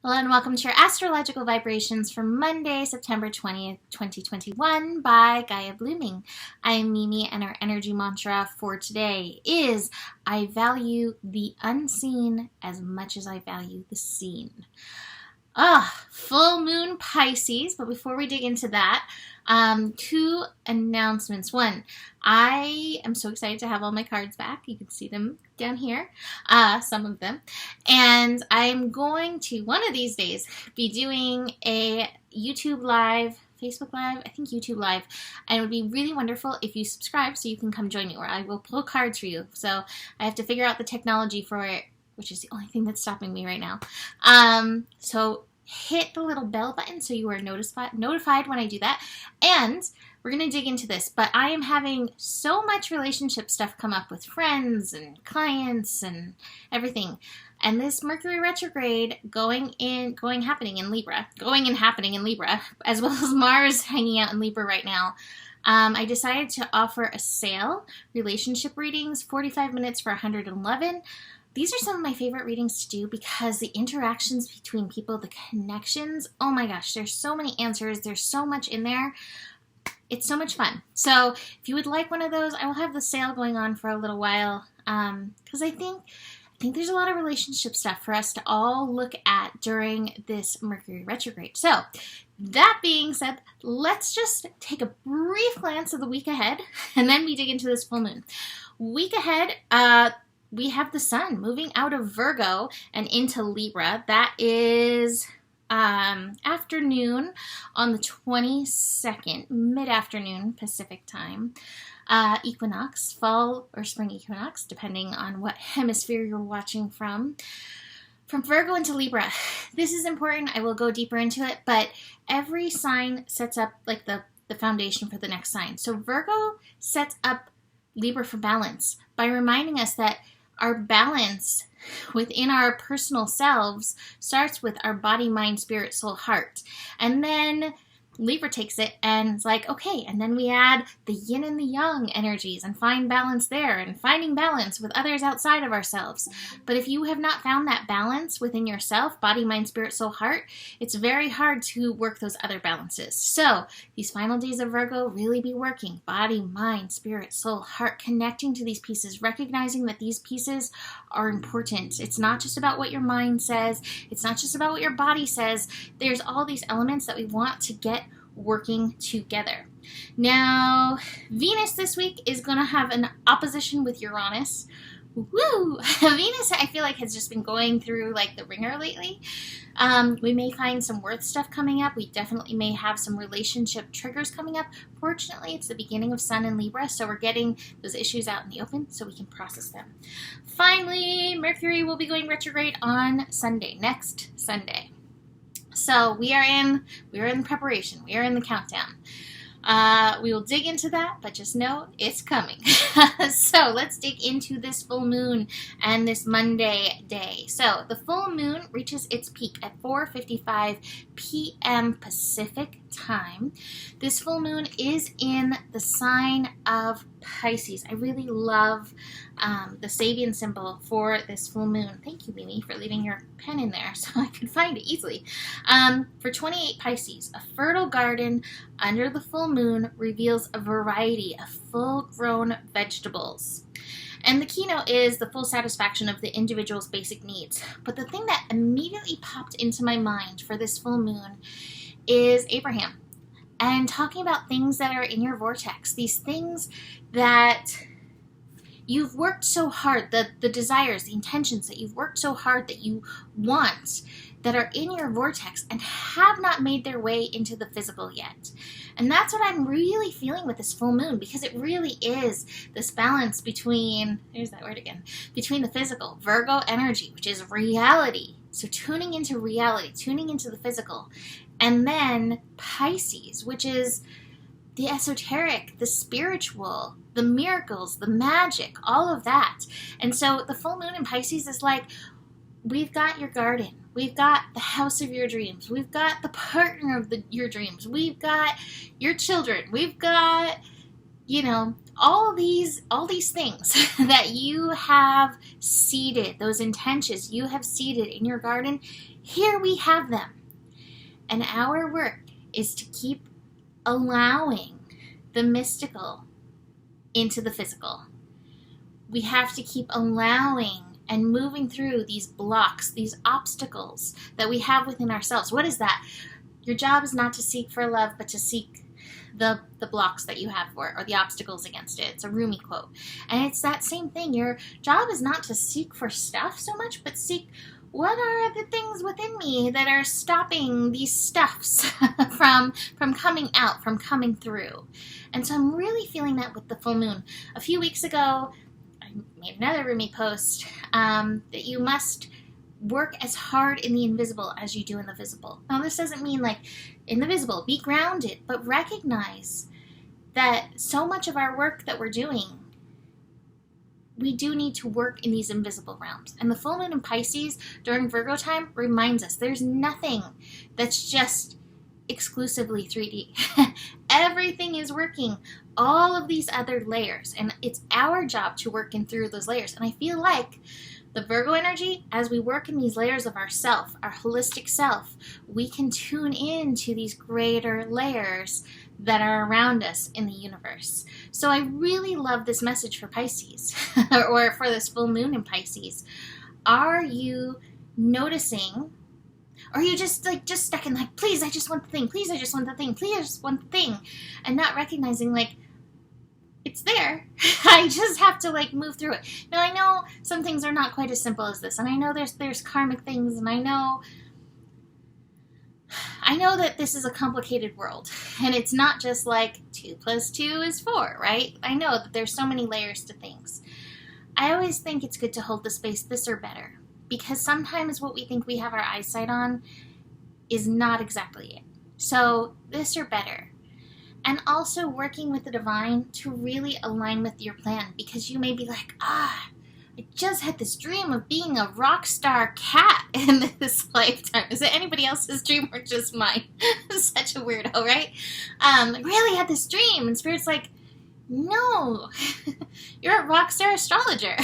Hello and welcome to your astrological vibrations for Monday, September 20th, 2021 by Gaia Blooming. I am Mimi and our energy mantra for today is I value the unseen as much as I value the seen. Full moon Pisces, but before we dig into that, two announcements. One, I am so excited to have all my cards back. You can see them down here, some of them. And I'm going to, one of these days, be doing a YouTube Live, Facebook Live, I think YouTube Live, and it would be really wonderful if you subscribe so you can come join me, or I will pull cards for you. So I have to figure out the technology for it, which is the only thing that's stopping me right now. So hit the little bell button so you are notified when I do that. And we're going to dig into this, but I am having so much relationship stuff come up with friends and clients and everything. And this Mercury retrograde happening in Libra, as well as Mars hanging out in Libra right now. I decided to offer a sale, relationship readings, 45 minutes for $111. These are some of my favorite readings to do because the interactions between people, the connections, oh my gosh, there's so many answers. There's so much in there. It's so much fun. So if you would like one of those, I will have the sale going on for a little while because I think there's a lot of relationship stuff for us to all look at during this Mercury retrograde. So that being said, let's just take a brief glance of the week ahead and then we dig into this full moon. Week ahead, we have the sun moving out of Virgo and into Libra. That is afternoon on the 22nd, mid-afternoon Pacific time. Equinox, fall or spring equinox, depending on what hemisphere you're watching from Virgo into Libra. This is important. I will go deeper into it, but every sign sets up like the foundation for the next sign. So Virgo sets up Libra for balance by reminding us that our balance within our personal selves starts with our body, mind, spirit, soul, heart. And then Libra takes it and it's like, okay, and then we add the yin and the yang energies and find balance there and finding balance with others outside of ourselves. But if you have not found that balance within yourself, body, mind, spirit, soul, heart, it's very hard to work those other balances. So these final days of Virgo, really be working body, mind, spirit, soul, heart, connecting to these pieces, recognizing that these pieces are important. It's not just about what your mind says. It's not just about what your body says. There's all these elements that we want to get working together. Now, Venus this week is going to have an opposition with Uranus. Woo! Venus, I feel like, has just been going through like the ringer lately. We may find some worth stuff coming up. We definitely may have some relationship triggers coming up. Fortunately, it's the beginning of Sun in Libra, so we're getting those issues out in the open so we can process them. Finally, Mercury will be going retrograde on Sunday, next Sunday. So we are in preparation. We are in the countdown. We will dig into that, but just know it's coming. So let's dig into this full moon and this Monday day. So the full moon reaches its peak at 4:55 p.m. Pacific time. This full moon is in the sign of Pisces. I really love the Sabian symbol for this full moon. Thank you, Mimi, for leaving your pen in there so I could find it easily. For 28 Pisces, a fertile garden under the full moon reveals a variety of full-grown vegetables. And the keynote is the full satisfaction of the individual's basic needs. But the thing that immediately popped into my mind for this full moon is Abraham. And talking about things that are in your vortex, these things that you've worked so hard, the desires, the intentions that you've worked so hard that you want, that are in your vortex and have not made their way into the physical yet. And that's what I'm really feeling with this full moon, because it really is this balance between, there's that word again, between the physical, Virgo energy, which is reality. So tuning into reality, tuning into the physical. And then Pisces, which is the esoteric, the spiritual, the miracles, the magic, all of that. And so the full moon in Pisces is like, we've got your garden. We've got the house of your dreams. We've got the partner of your dreams. We've got your children. We've got all these things that you have seeded, those intentions you have seeded in your garden, here we have them. And our work is to keep allowing the mystical into the physical. We have to keep allowing and moving through these blocks, these obstacles that we have within ourselves. What is that? Your job is not to seek for love, but to seek the blocks that you have for it, or the obstacles against it. It's a Rumi quote. And it's that same thing. Your job is not to seek for stuff so much, but seek what are the things within me that are stopping these stuffs from coming out, from coming through. And so I'm really feeling that with the full moon. A few weeks ago, I made another Rumi post that you must work as hard in the invisible as you do in the visible. Now, this doesn't mean like in the visible, be grounded, but recognize that so much of our work that we're doing, we do need to work in these invisible realms. And the full moon in Pisces during Virgo time reminds us there's nothing that's just exclusively 3D. Everything is working all of these other layers, and it's our job to work in through those layers. And I feel like the Virgo energy, as we work in these layers of ourself, our holistic self, we can tune into these greater layers that are around us in the universe. So I really love this message for Pisces, or for this full moon in Pisces. Are you noticing, or are you just stuck in like, please, I just want the thing, please, I just want the thing, please, I just want the thing, and not recognizing like, it's there. I just have to like move through it. Now I know some things are not quite as simple as this, and I know there's karmic things, and I know that this is a complicated world, and it's not just like 2 + 2 is 4, right? I know that there's so many layers to things. I always think it's good to hold the space, this or better, because sometimes what we think we have our eyesight on is not exactly it. So this or better. And also working with the divine to really align with your plan, because you may be like, I just had this dream of being a rock star cat in this lifetime. Is it anybody else's dream or just mine? Such a weirdo, right? I really had this dream, and Spirit's like, no, you're a rock star astrologer.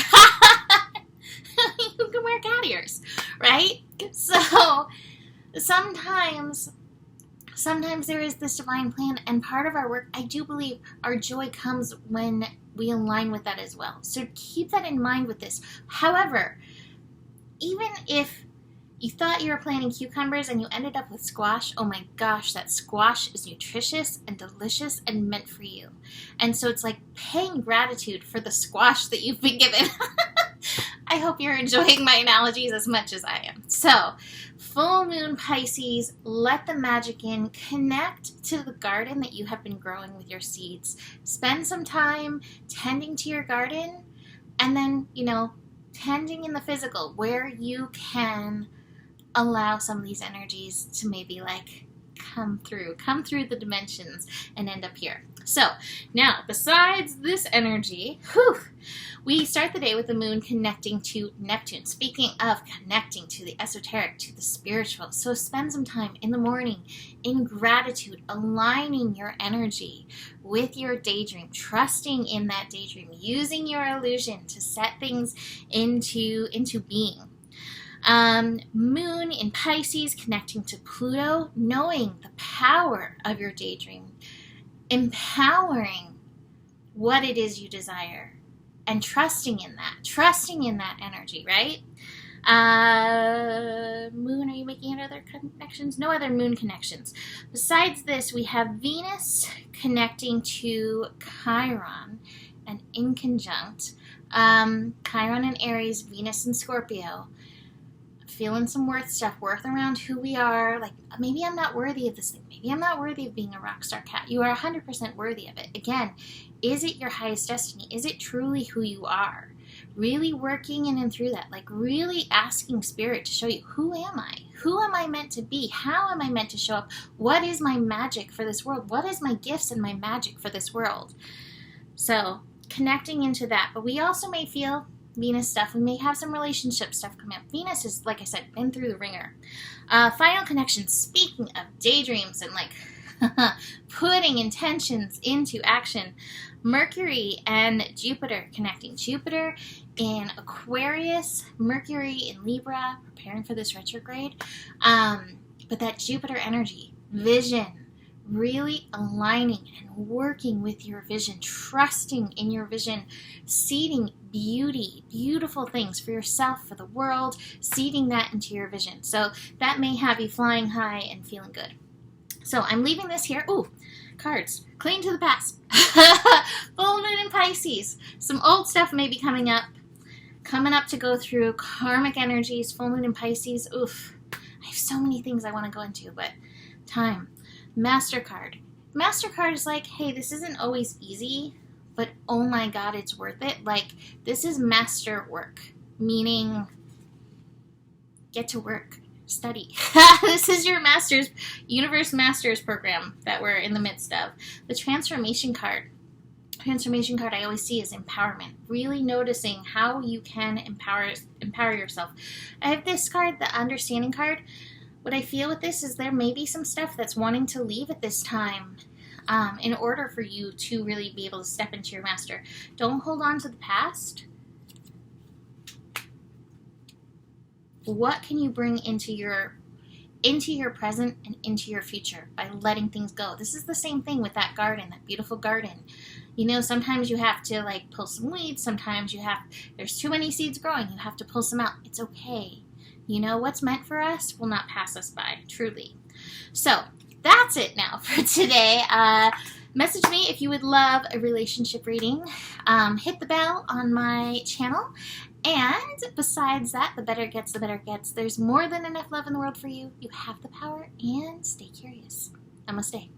You can wear cat ears, right? So sometimes there is this divine plan, and part of our work, I do believe our joy comes when we align with that as well. So keep that in mind with this. However, even if you thought you were planting cucumbers and you ended up with squash, oh my gosh, that squash is nutritious and delicious and meant for you. And so it's like paying gratitude for the squash that you've been given. I hope you're enjoying my analogies as much as I am. So, full moon Pisces, let the magic in. Connect to the garden that you have been growing with your seeds. Spend some time tending to your garden, and then, tending in the physical where you can allow some of these energies to maybe like come through the dimensions and end up here. So, now, besides this energy, we start the day with the moon connecting to Neptune. Speaking of connecting to the esoteric, to the spiritual, so spend some time in the morning in gratitude, aligning your energy with your daydream, trusting in that daydream, using your illusion to set things into being. Moon in Pisces connecting to Pluto, knowing the power of your daydream, empowering what it is you desire, and trusting in that energy, right? Moon, are you making any other connections? No other moon connections. Besides this, we have Venus connecting to Chiron and in conjunct. Chiron in Aries, Venus in Scorpio. Feeling some worth around who we are. Like, maybe I'm not worthy of this thing. Maybe I'm not worthy of being a rock star cat. You are 100% worthy of it. Again, is it your highest destiny? Is it truly who you are? Really working in and through that. Like, really asking Spirit to show you, who am I? Who am I meant to be? How am I meant to show up? What is my magic for this world? What is my gifts and my magic for this world? So, connecting into that. But we also may feel Venus stuff. We may have some relationship stuff coming up. Venus is, like I said, been through the ringer. Final connection. Speaking of daydreams and like putting intentions into action, Mercury and Jupiter connecting. Jupiter in Aquarius, Mercury in Libra, preparing for this retrograde. But that Jupiter energy, vision, really aligning and working with your vision, trusting in your vision, seeding beauty, beautiful things for yourself, for the world, seeding that into your vision. So that may have you flying high and feeling good. So I'm leaving this here. Ooh, cards. Cling to the past. Full moon in Pisces. Some old stuff may be coming up to go through. Karmic energies, full moon in Pisces. Oof. I have so many things I want to go into, but time. MasterCard. MasterCard is like, hey, this isn't always easy, but oh my God, it's worth it. Like, this is master work, meaning get to work, study. This is your master's, universe master's program that we're in the midst of. The transformation card. Transformation card I always see is empowerment. Really noticing how you can empower yourself. I have this card, the understanding card. What I feel with this is there may be some stuff that's wanting to leave at this time in order for you to really be able to step into your master. Don't hold on to the past. What can you bring into your present and into your future by letting things go? This is the same thing with that garden, that beautiful garden. You know, sometimes you have to like pull some weeds. Sometimes there's too many seeds growing. You have to pull some out. It's okay. You know, what's meant for us will not pass us by, truly. So that's it now for today. Message me if you would love a relationship reading. Hit the bell on my channel. And besides that, the better it gets, the better it gets. There's more than enough love in the world for you. You have the power, and stay curious. Namaste.